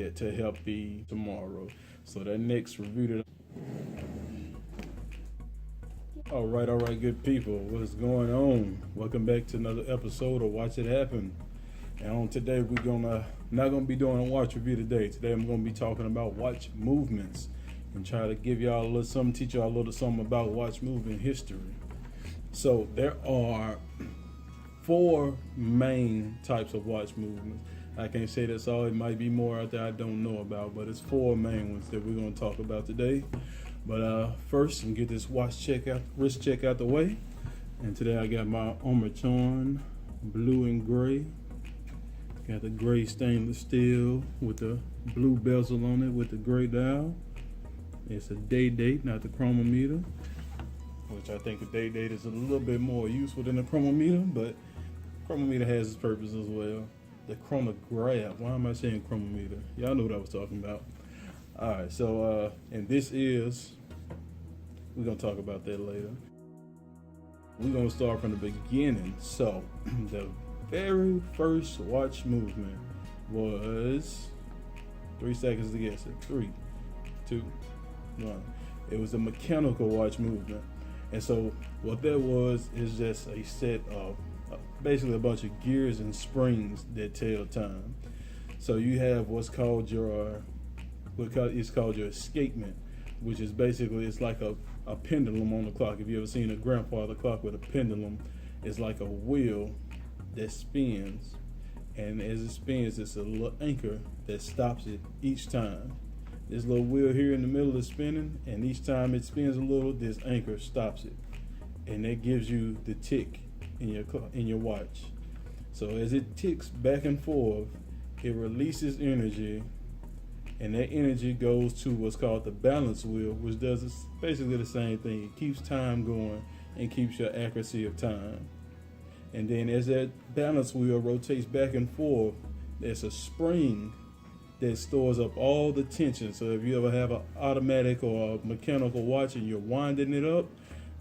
to help the tomorrow. So that next review that all right, good people. What is going on? Welcome back to another episode of Watch It Happen. And on today, not gonna be doing a watch review today. Today, I'm gonna be talking about watch movements and try to give y'all a little something, teach y'all a little something about watch movement history. So there are 4 main types of watch movements. I can't say that's all. It might be more out there I don't know about, but it's 4 main ones that we're gonna talk about today. But first, I'm gonna get this wrist check out the way. And today I got my Omerton blue and gray. Got the gray stainless steel with the blue bezel on it with the gray dial. It's a day date, not the chronometer, which I think the day date is a little bit more useful than the chronometer, but chronometer has its purpose as well. The chronograph. Why am I saying chronometer? Y'all know what I was talking about. All right, so and this is, we're gonna talk about that later. We're gonna start from the beginning. So the very first watch movement was 3 seconds to guess it. 3, 2, 1. It was a mechanical watch movement, and so what that was is just a set of basically a bunch of gears and springs that tell time. So you have what's called your escapement, which is basically, it's like a pendulum on the clock. If you ever seen a grandfather clock with a pendulum, it's like a wheel that spins, and as it spins, it's a little anchor that stops it each time. This little wheel here in the middle is spinning, and each time it spins a little, this anchor stops it, and that gives you the tick in your watch. So as it ticks back and forth, it releases energy, and that energy goes to what's called the balance wheel, which does basically the same thing. It keeps time going and keeps your accuracy of time. And then as that balance wheel rotates back and forth, there's a spring that stores up all the tension. So if you ever have an automatic or a mechanical watch and you're winding it up,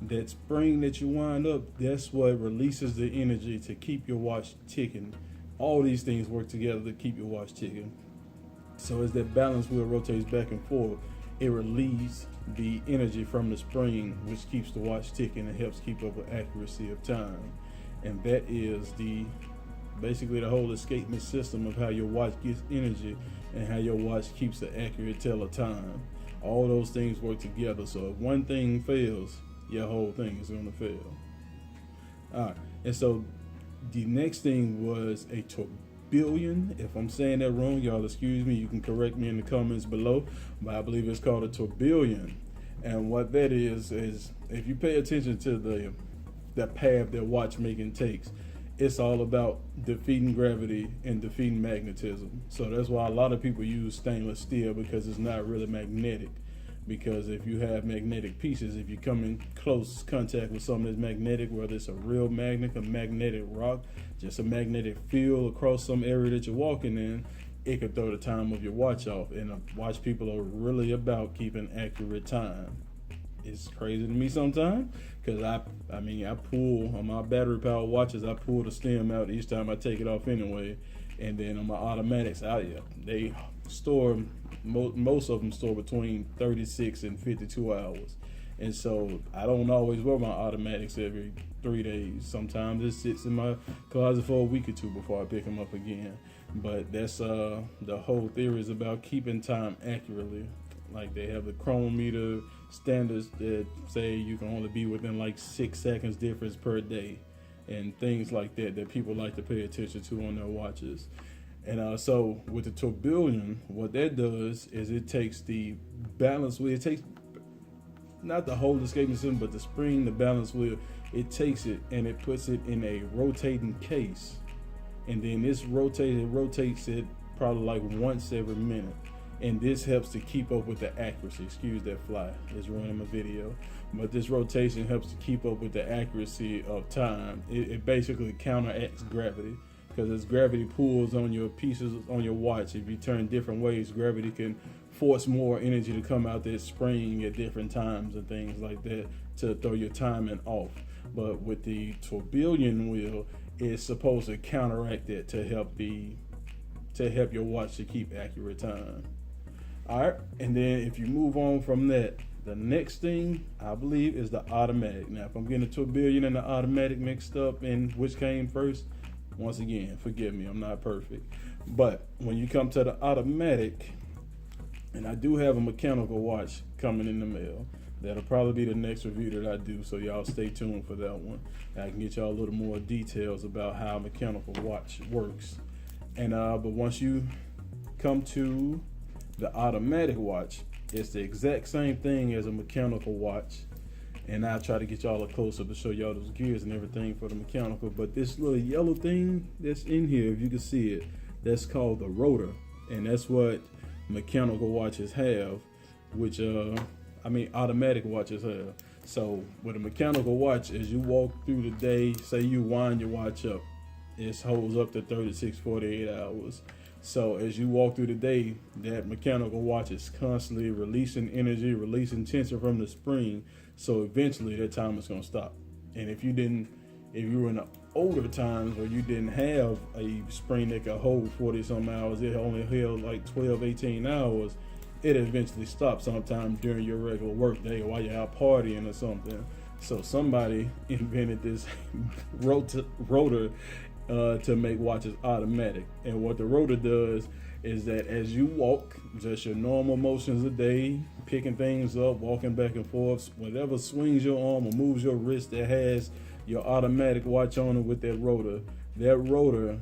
that spring that you wind up, that's what releases the energy to keep your watch ticking. All these things work together to keep your watch ticking. So as that balance wheel rotates back and forth, it releases the energy from the spring, which keeps the watch ticking and helps keep up with accuracy of time. And that is basically the whole escapement system of how your watch gets energy and how your watch keeps the accurate tell of time. All those things work together. So if one thing fails, your whole thing is going to fail. All right, and so the next thing was a tourbillon. If I'm saying that wrong, y'all excuse me. You can correct me in the comments below, but I believe it's called a tourbillon. And what that is if you pay attention to the path that watchmaking takes, it's all about defeating gravity and defeating magnetism. So that's why a lot of people use stainless steel, because it's not really magnetic. Because if you have magnetic pieces, if you come in close contact with something that's magnetic, whether it's a real magnet, a magnetic rock, just a magnetic field across some area that you're walking in, it could throw the time of your watch off. And watch people are really about keeping accurate time. It's crazy to me sometimes, because I pull on my battery powered watches, I pull the stem out each time I take it off anyway. And then on my automatics, they store, most of them store between 36 and 52 hours. And so I don't always wear my automatics every 3 days. Sometimes it sits in my closet for a week or 2 before I pick them up again. But that's the whole theory is about keeping time accurately. Like they have the chronometer standards that say you can only be within like 6 seconds difference per day, and things like that people like to pay attention to on their watches. And so with the tourbillon, what that does is it takes the balance wheel, it takes not the whole escapement system, but the spring, the balance wheel, it takes it and it puts it in a rotating case. And then it rotates it probably like once every minute. And this helps to keep up with the accuracy. Excuse that fly, it's ruining my video. But this rotation helps to keep up with the accuracy of time. It basically counteracts gravity, because as gravity pulls on your pieces on your watch, if you turn different ways, gravity can force more energy to come out that spring at different times and things like that to throw your timing off. But with the tourbillon wheel, it's supposed to counteract it to to help your watch to keep accurate time. All right, and then if you move on from that, the next thing I believe is the automatic. Now, if I'm getting to $1 billion and the automatic mixed up and which came first, once again, forgive me, I'm not perfect. But when you come to the automatic, and I do have a mechanical watch coming in the mail. That'll probably be the next review that I do, so y'all stay tuned for that one. I can get y'all a little more details about how a mechanical watch works. And but once you come to the automatic watch, it's the exact same thing as a mechanical watch. And I'll try to get y'all a close up to show y'all those gears and everything for the mechanical. But this little yellow thing that's in here, if you can see it, that's called the rotor. And that's what mechanical watches have, which automatic watches have. So with a mechanical watch, as you walk through the day, say you wind your watch up, it holds up to 36, 48 hours. So as you walk through the day, that mechanical watch is constantly releasing energy, releasing tension from the spring. So eventually that time is going to stop. And if you were in the older times where you didn't have a spring that could hold 40 some hours, it only held like 12, 18 hours, it eventually stops sometime during your regular work day while you're out partying or something. So somebody invented this rotor to make watches automatic. And what the rotor does is that as you walk, just your normal motions a day, picking things up, walking back and forth, whatever swings your arm or moves your wrist that has your automatic watch on it with that rotor,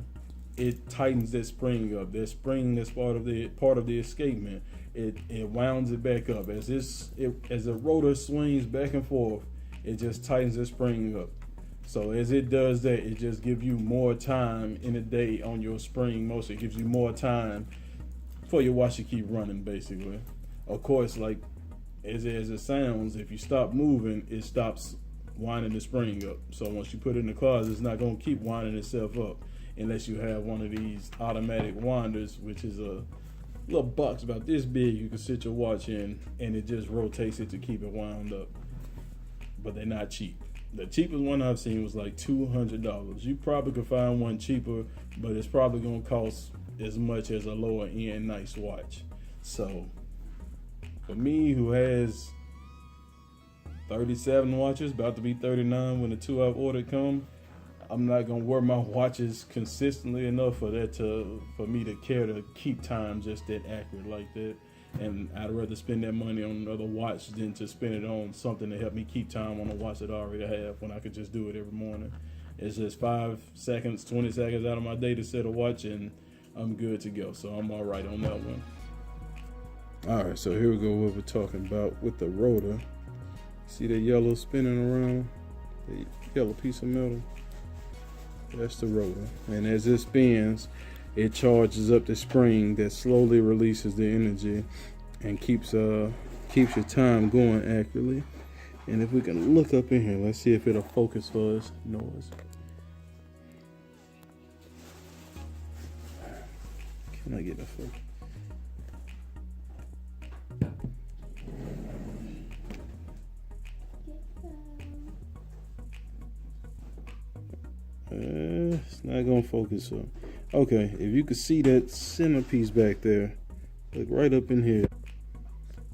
it tightens that spring up. That spring that's part of the escapement. It wounds it back up. As the rotor swings back and forth, it just tightens the spring up. So as it does that, it just gives you more time in a day on your spring motion. It gives you more time for your watch to keep running, basically. Of course, like as it sounds, if you stop moving, it stops winding the spring up. So once you put it in the closet, it's not going to keep winding itself up unless you have one of these automatic winders, which is a little box about this big you can sit your watch in, and it just rotates it to keep it wound up. But they're not cheap. The cheapest one I've seen was like $200. You probably could find one cheaper, but it's probably going to cost as much as a lower end nice watch. So for me, who has 37 watches, about to be 39 when the two I've ordered come, I'm not gonna wear my watches consistently enough for me to care to keep time just that accurate like that. And I'd rather spend that money on another watch than to spend it on something to help me keep time on a watch that I already have when I could just do it every morning. It's just 5 seconds, 20 seconds out of my day to set a watch, and I'm good to go. So I'm all right on that one. All right, so here we go. What we're talking about with the rotor. See the yellow spinning around? The yellow piece of metal? That's the rotor. And as it spins, it charges up the spring that slowly releases the energy and keeps your time going accurately. And if we can look up in here, let's see if it'll focus for us. Noise. Can I get a focus? It's not gonna focus up. Okay, if you could see that centerpiece back there, look right up in here.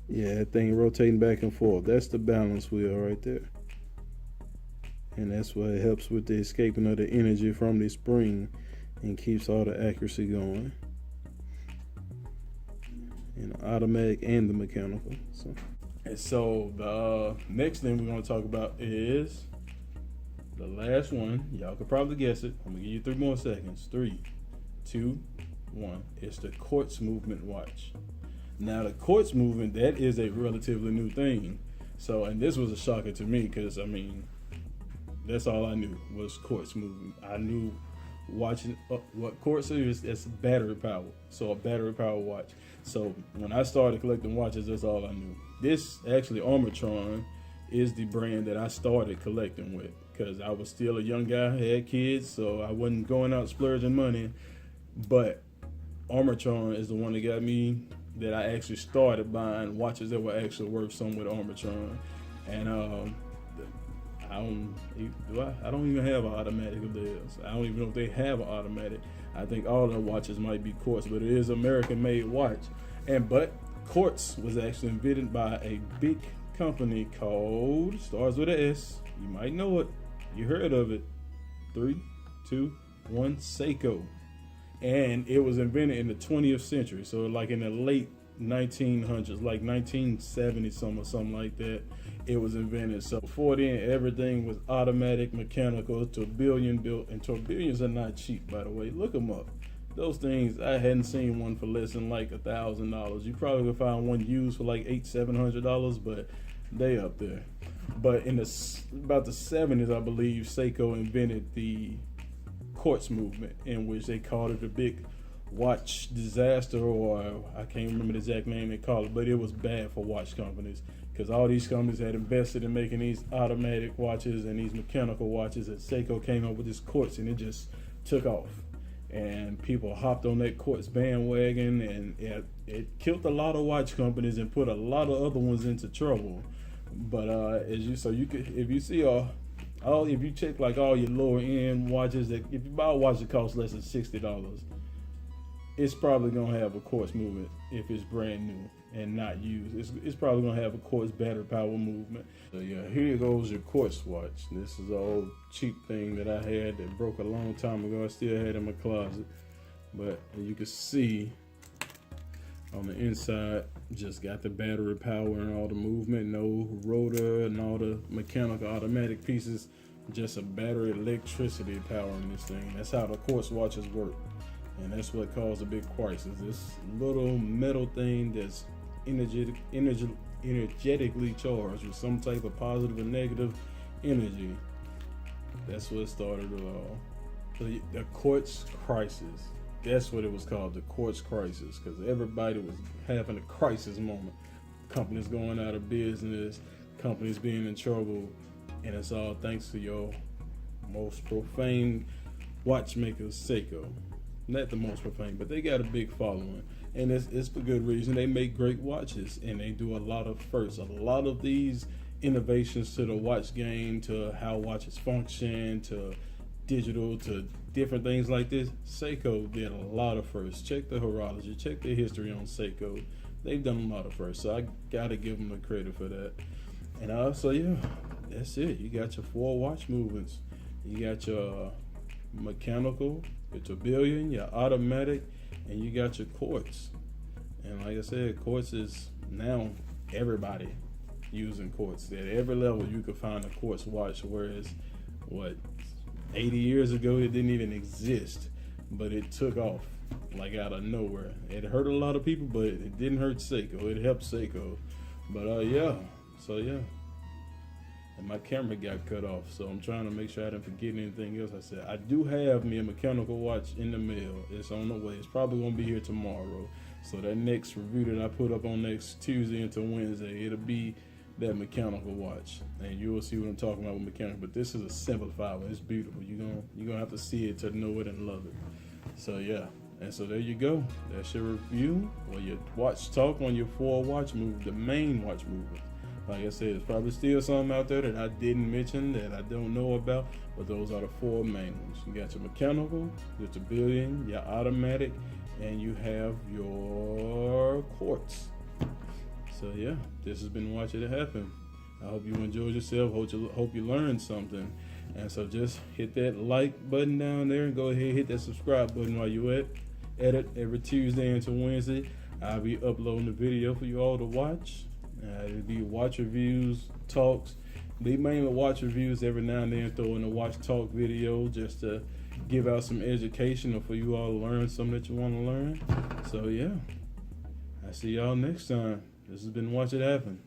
Yeah, that thing rotating back and forth. That's the balance wheel right there. And that's what helps with the escaping of the energy from the spring and keeps all the accuracy going. And the automatic and the mechanical. So the next thing we're gonna talk about is the last one. Y'all could probably guess it. I'm gonna give you 3 more seconds. 3, 2, 1. It's the quartz movement watch. Now the quartz movement, that is a relatively new thing. So, and this was a shocker to me because that's all I knew was quartz movement. I knew watching what quartz is. It's battery power. So a battery power watch. So when I started collecting watches, that's all I knew. This actually Armatron is the brand that I started collecting with. Because I was still a young guy, had kids, so I wasn't going out splurging money. But Armatron is the one that got me, that I actually started buying watches that were actually worth something with Armatron. And I don't even have an automatic of theirs. I don't even know if they have an automatic. I think all the watches might be quartz, but it is American-made watch. But quartz was actually invented by a big company called, starts with an S. You might know it. You heard of it. 3, 2, 1, Seiko. And it was invented in the 20th century. So like in the late 1900s, like 1970 something or something like that, it was invented. So before then, everything was automatic, mechanical, tourbillon built, and tourbillons are not cheap, by the way. Look them up. Those things, I hadn't seen one for less than like $1,000. You probably would find one used for like $700, but they up there. But in about the 70s, I believe, Seiko invented the quartz movement, in which they called it the big watch disaster, or I can't remember the exact name they called it, but it was bad for watch companies because all these companies had invested in making these automatic watches and these mechanical watches, and Seiko came up with this quartz, and it just took off. And people hopped on that quartz bandwagon, and it killed a lot of watch companies and put a lot of other ones into trouble. But if you check like all your lower end watches, that if you buy a watch that costs less than $60, it's probably gonna have a quartz movement if it's brand new and not used. It's probably gonna have a quartz battery power movement. So yeah, here goes your quartz watch. This is an old cheap thing that I had that broke a long time ago. I still had it in my closet, but you can see on the inside, just got the battery power and all the movement, no rotor and all the mechanical automatic pieces, just a battery electricity powering this thing. That's how the quartz watches work. And that's what caused a big crisis. This little metal thing that's energetically charged with some type of positive or negative energy. That's what started it all. So the quartz crisis. That's what it was called, the quartz crisis, because everybody was having a crisis moment. Companies going out of business, companies being in trouble, and it's all thanks to your most profane watchmaker, Seiko. Not the most profane, but they got a big following, and it's for good reason. They make great watches, and they do a lot of firsts. A lot of these innovations to the watch game, to how watches function, to digital, to different things like this. Seiko did a lot of firsts. Check the horology, check the history on Seiko. They've done a lot of firsts, so I gotta give them the credit for that. And so yeah, that's it. You got your 4 watch movements. You got your mechanical, your tourbillon, your automatic, and you got your quartz. And like I said, quartz is now everybody using quartz. At every level you could find a quartz watch, whereas 80 years ago it didn't even exist, but it took off like out of nowhere. It hurt a lot of people, but it didn't hurt Seiko. It helped Seiko. But and my camera got cut off, so I'm trying to make sure I didn't forget anything else I said. I do have me a mechanical watch in the mail. It's on the way. It's probably gonna be here tomorrow. So that next review that I put up on next Tuesday into Wednesday, it'll be that mechanical watch, and you will see what I'm talking about with mechanical. But this is a simplified one. It's beautiful. You're gonna have to see it to know it and love it. So yeah, and so there you go. That's your review, or your watch talk on your 4 watch move, the main watch movement. Like I said, there's probably still some out there that I didn't mention that I don't know about, but those are the 4 main ones. You got your mechanical, your tourbillon, your automatic, and you have your quartz. So yeah, this has been Watch It Happen. I hope you enjoyed yourself. Hope you learned something. And so just hit that like button down there and go ahead and hit that subscribe button while you at it. Every Tuesday into Wednesday, I'll be uploading a video for you all to watch. It'll be watch reviews, talks. They mainly watch reviews. Every now and then throw in a watch talk video just to give out some education or for you all to learn something that you want to learn. So yeah, I see y'all next time. This has been Watch It Happen.